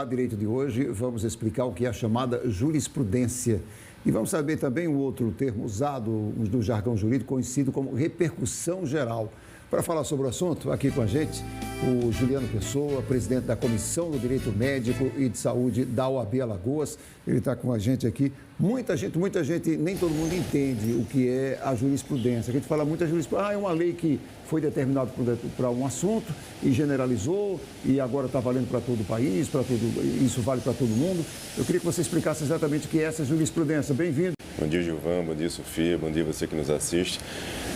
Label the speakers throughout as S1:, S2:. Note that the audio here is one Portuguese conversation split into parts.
S1: A direito de hoje, vamos explicar o que é a chamada jurisprudência. E vamos saber também o outro termo usado no jargão jurídico, conhecido como repercussão geral. Para falar sobre o assunto, aqui com a gente, o Juliano Pessoa, presidente da Comissão do Direito Médico e de Saúde da OAB Alagoas. Ele está com a gente aqui. Muita gente, nem todo mundo entende o que é a jurisprudência. A gente fala muita jurisprudência. É uma lei que foi determinada para um assunto e generalizou e agora está valendo para todo o país, isso vale para todo mundo. Eu queria que você explicasse exatamente o que é essa jurisprudência. Bem-vindo.
S2: Bom dia, Gilvan. Bom dia, Sofia. Bom dia você que nos assiste.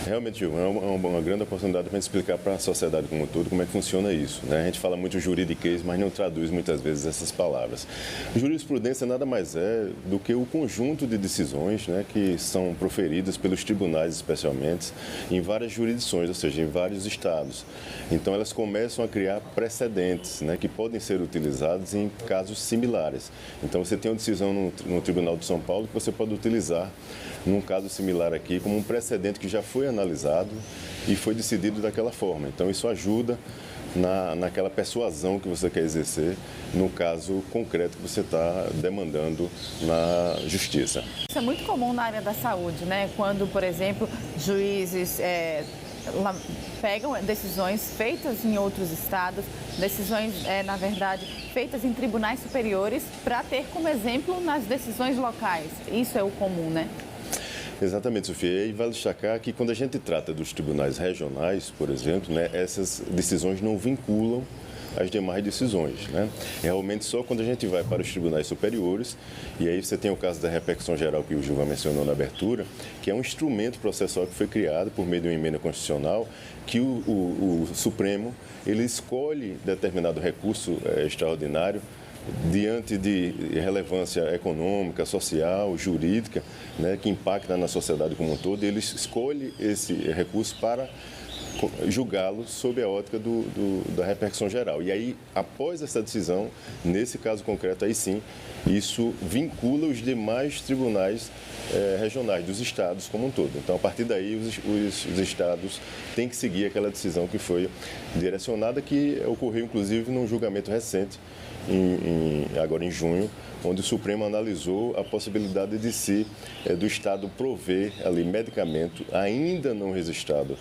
S2: Realmente, Gilvan, é uma grande oportunidade para a gente explicar para a sociedade como um todo como é que funciona isso, né? A gente fala muito juridiquês, mas não traduz muitas vezes essas palavras. Jurisprudência nada mais é do que o conjunto de decisões, né, que são proferidas pelos tribunais, especialmente, em várias jurisdições, ou seja, em vários estados. Então, elas começam a criar precedentes, né, que podem ser utilizados em casos similares. Então, você tem uma decisão no Tribunal de São Paulo que você pode utilizar num caso similar aqui como um precedente que já foi analisado e foi decidido daquela forma. Então, isso ajuda naquela persuasão que você quer exercer no caso concreto que você está demandando na justiça.
S3: Isso é muito comum na área da saúde, né? Quando, por exemplo, juízes pegam decisões feitas em outros estados, decisões, na verdade, feitas em tribunais superiores para ter como exemplo nas decisões locais. Isso é o comum, né?
S2: Exatamente, Sofia. E vale destacar que quando a gente trata dos tribunais regionais, por exemplo, né, essas decisões não vinculam as demais decisões, né? Realmente só quando a gente vai para os tribunais superiores, e aí você tem o caso da repercussão geral que o Gilvan mencionou na abertura, que é um instrumento processual que foi criado por meio de uma emenda constitucional, que o Supremo ele escolhe determinado recurso extraordinário diante de relevância econômica, social, jurídica, né, que impacta na sociedade como um todo, ele escolhe esse recurso para julgá-lo sob a ótica da repercussão geral. E aí, após essa decisão, nesse caso concreto, aí sim, isso vincula os demais tribunais regionais dos estados como um todo. Então, a partir daí, os estados têm que seguir aquela decisão que foi direcionada, que ocorreu, inclusive, num julgamento recente, agora em junho, onde o Supremo analisou a possibilidade de do Estado prover ali medicamento ainda não registrado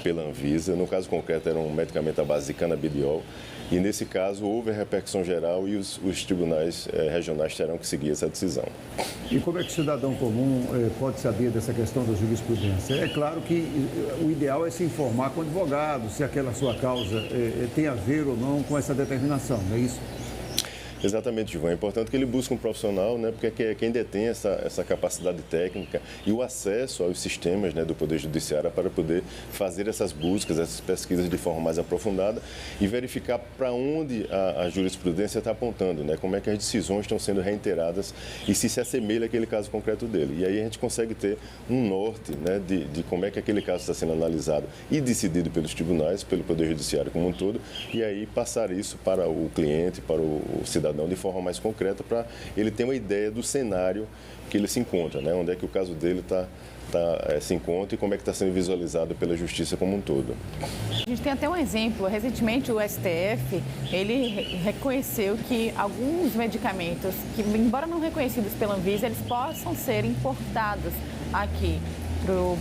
S2: pela Anvisa. No caso concreto, era um medicamento à base de canabidiol. E, nesse caso, houve a repercussão geral e os tribunais regionais terão que seguir essa decisão.
S1: E como é que o cidadão comum pode saber dessa questão da jurisprudência? É claro que o ideal é se informar com o advogado, se aquela sua causa tem a ver ou não com essa determinação, não é isso?
S2: Exatamente, Gilvan. É importante que ele busque um profissional, né, porque é quem detém essa capacidade técnica e o acesso aos sistemas, né, do Poder Judiciário para poder fazer essas buscas, essas pesquisas de forma mais aprofundada e verificar para onde a jurisprudência está apontando, né, como é que as decisões estão sendo reiteradas e se assemelha àquele caso concreto dele. E aí a gente consegue ter um norte, né, de como é que aquele caso está sendo analisado e decidido pelos tribunais, pelo Poder Judiciário como um todo, e aí passar isso para o cliente, para o cidadão, de forma mais concreta, para ele ter uma ideia do cenário que ele se encontra, né? Onde é que o caso dele se encontra e como é que está sendo visualizado pela Justiça como um todo.
S3: A gente tem até um exemplo. Recentemente, o STF, ele reconheceu que alguns medicamentos, que embora não reconhecidos pela Anvisa, eles possam ser importados aqui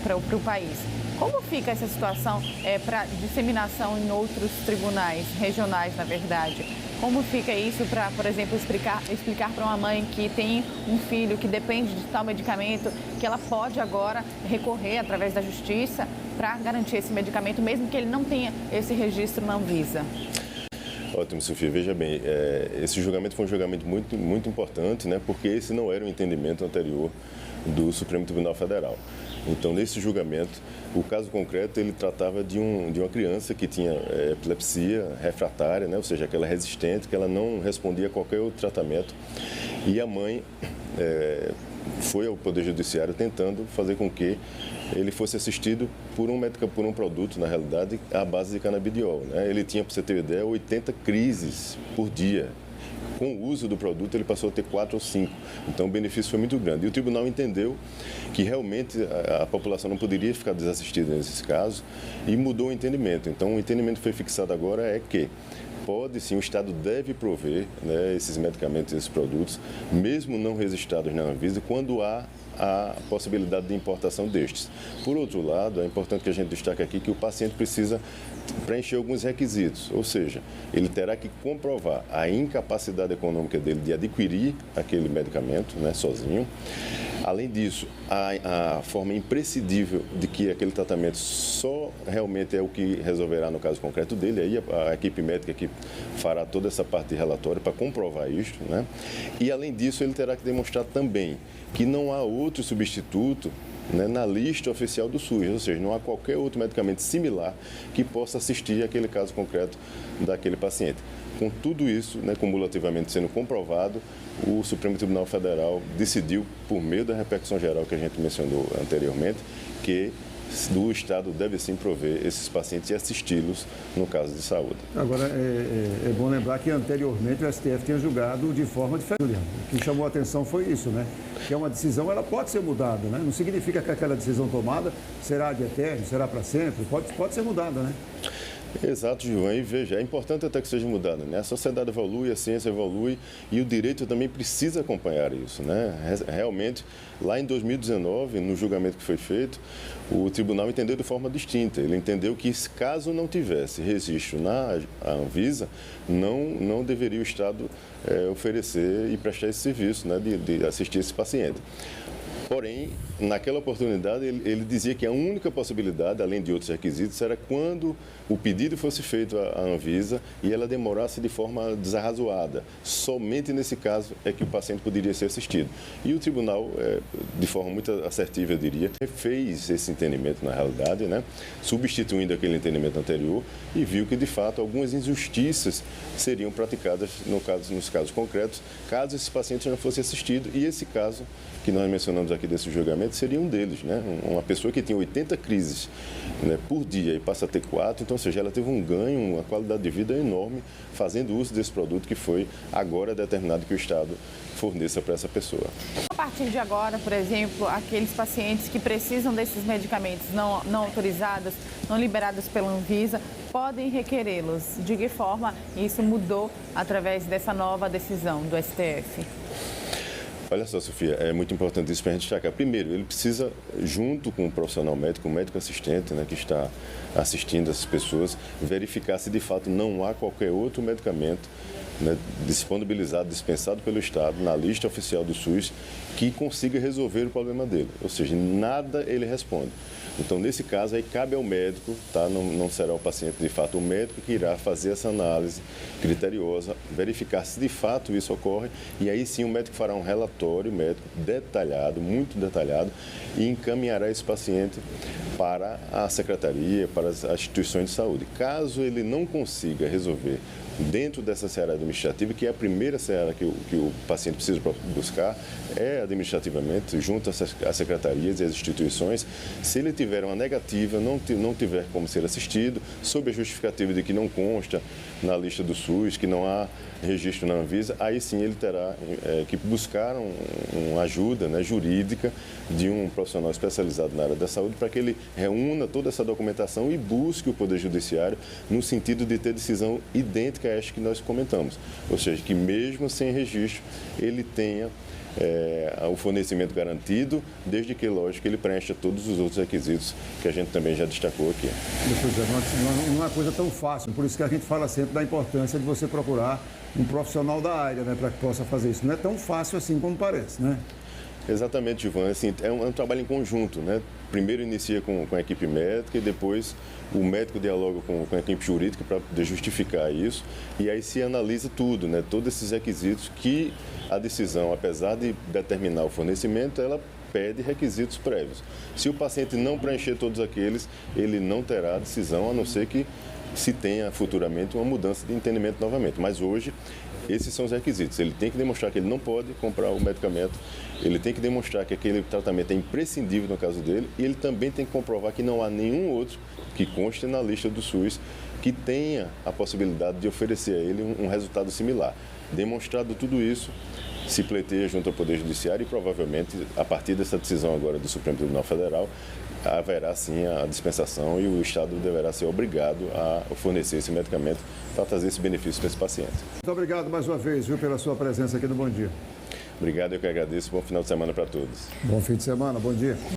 S3: para o país. Como fica essa situação para disseminação em outros tribunais regionais, na verdade? Como fica isso para, por exemplo, explicar para uma mãe que tem um filho que depende de tal medicamento, que ela pode agora recorrer através da justiça para garantir esse medicamento, mesmo que ele não tenha esse registro na Anvisa?
S2: Ótimo, Sofia. Veja bem, esse julgamento foi um julgamento muito, muito importante, né, porque esse não era o entendimento anterior do Supremo Tribunal Federal. Então, nesse julgamento, o caso concreto, ele tratava de uma criança que tinha epilepsia refratária, né? Ou seja, aquela resistente, que ela não respondia a qualquer outro tratamento. E a mãe foi ao Poder Judiciário tentando fazer com que ele fosse assistido por um produto, na realidade, à base de canabidiol, né? Ele tinha, para você ter ideia, 80 crises por dia. Com o uso do produto, ele passou a ter 4 ou 5. Então, o benefício foi muito grande. E o tribunal entendeu que realmente a população não poderia ficar desassistida nesses casos e mudou o entendimento. Então, o entendimento que foi fixado agora é que pode sim, o Estado deve prover, né, esses medicamentos, esses produtos, mesmo não registrados na Anvisa, quando há a possibilidade de importação destes. Por outro lado, é importante que a gente destaque aqui que o paciente precisa preencher alguns requisitos, ou seja, ele terá que comprovar a incapacidade econômica dele de adquirir aquele medicamento, né, sozinho. Além disso, a forma imprescindível de que aquele tratamento só realmente é o que resolverá no caso concreto dele, aí a equipe médica que fará toda essa parte de relatório para comprovar isto, né? E além disso, ele terá que demonstrar também que não há outro substituto, né, na lista oficial do SUS, ou seja, não há qualquer outro medicamento similar que possa assistir aquele caso concreto daquele paciente. Com tudo isso, né, cumulativamente sendo comprovado, o Supremo Tribunal Federal decidiu, por meio da repercussão geral que a gente mencionou anteriormente, que o Estado deve sim prover esses pacientes e assisti-los no caso de saúde.
S1: Agora, é bom lembrar que anteriormente o STF tinha julgado de forma diferente. O que chamou a atenção foi isso, né? Que é uma decisão, ela pode ser mudada, né? Não significa que aquela decisão tomada será de eterno, será para sempre, pode ser mudada, né?
S2: Exato, Gilvan. E veja, é importante até que seja mudada, né? A sociedade evolui, a ciência evolui e o direito também precisa acompanhar isso, né? Realmente, lá em 2019, no julgamento que foi feito, o tribunal entendeu de forma distinta. Ele entendeu que, caso não tivesse registro na Anvisa, não deveria o Estado oferecer e prestar esse serviço, né, de assistir esse paciente. Porém, naquela oportunidade, ele dizia que a única possibilidade, além de outros requisitos, era quando o pedido fosse feito à Anvisa e ela demorasse de forma desarrazoada. Somente nesse caso é que o paciente poderia ser assistido. E o tribunal, de forma muito assertiva, eu diria, fez esse entendimento na realidade, né, substituindo aquele entendimento anterior e viu que, de fato, algumas injustiças seriam praticadas nos casos concretos, caso esse paciente não fosse assistido. E esse caso que nós mencionamos aqui desse julgamento seria um deles, né? Uma pessoa que tinha 80 crises, né, por dia e passa a ter 4, então, ou seja, ela teve um ganho, uma qualidade de vida enorme fazendo uso desse produto que foi agora determinado que o Estado forneça para essa pessoa.
S3: A partir de agora, por exemplo, aqueles pacientes que precisam desses medicamentos não autorizados, não liberados pela Anvisa, podem requerê-los. De que forma isso mudou através dessa nova decisão do STF?
S2: Olha só, Sofia, é muito importante isso para a gente destacar. Primeiro, ele precisa, junto com o profissional médico, o médico assistente, né, que está assistindo essas pessoas, verificar se de fato não há qualquer outro medicamento, né, disponibilizado, dispensado pelo Estado, na lista oficial do SUS, que consiga resolver o problema dele. Ou seja, nada ele responde. Então, nesse caso, aí cabe ao médico, tá? Não será o paciente, de fato, o médico que irá fazer essa análise criteriosa, verificar se de fato isso ocorre, e aí sim o médico fará um relatório médico detalhado, muito detalhado, e encaminhará esse paciente para a secretaria, para as instituições de saúde. Caso ele não consiga resolver dentro dessa seara administrativa, que é a primeira seara que o paciente precisa buscar, é administrativamente, junto às secretarias e às instituições. Se ele tiver uma negativa, não tiver como ser assistido, sob a justificativa de que não consta na lista do SUS, que não há registro na Anvisa, aí sim ele terá que buscar uma ajuda, né, jurídica de um profissional especializado na área da saúde para que ele reúna toda essa documentação e busque o Poder Judiciário no sentido de ter decisão idêntica a esta que nós comentamos. Ou seja, que mesmo sem registro, ele tenha o fornecimento garantido, desde que, lógico, ele preencha todos os outros requisitos que a gente também já destacou aqui.
S1: Não é uma coisa tão fácil, por isso que a gente fala sempre da importância de você procurar um profissional da área, né, para que possa fazer isso. Não é tão fácil assim como parece, né?
S2: Exatamente, Gilvan. Assim, é um trabalho em conjunto, né? Primeiro inicia com a equipe médica e depois o médico dialoga com a equipe jurídica para justificar isso e aí se analisa tudo, né? Todos esses requisitos que a decisão, apesar de determinar o fornecimento, ela pede requisitos prévios. Se o paciente não preencher todos aqueles, ele não terá decisão, a não ser que se tenha futuramente uma mudança de entendimento novamente. Mas hoje, esses são os requisitos. Ele tem que demonstrar que ele não pode comprar o medicamento, ele tem que demonstrar que aquele tratamento é imprescindível no caso dele e ele também tem que comprovar que não há nenhum outro que conste na lista do SUS que tenha a possibilidade de oferecer a ele um resultado similar. Demonstrado tudo isso, se pleiteia junto ao Poder Judiciário e provavelmente, a partir dessa decisão agora do Supremo Tribunal Federal, haverá sim a dispensação e o Estado deverá ser obrigado a fornecer esse medicamento para trazer esse benefício para esse paciente.
S1: Muito obrigado mais uma vez, viu, pela sua presença aqui no Bom Dia.
S2: Obrigado, eu que agradeço. Bom final de semana para todos.
S1: Bom fim de semana, bom dia.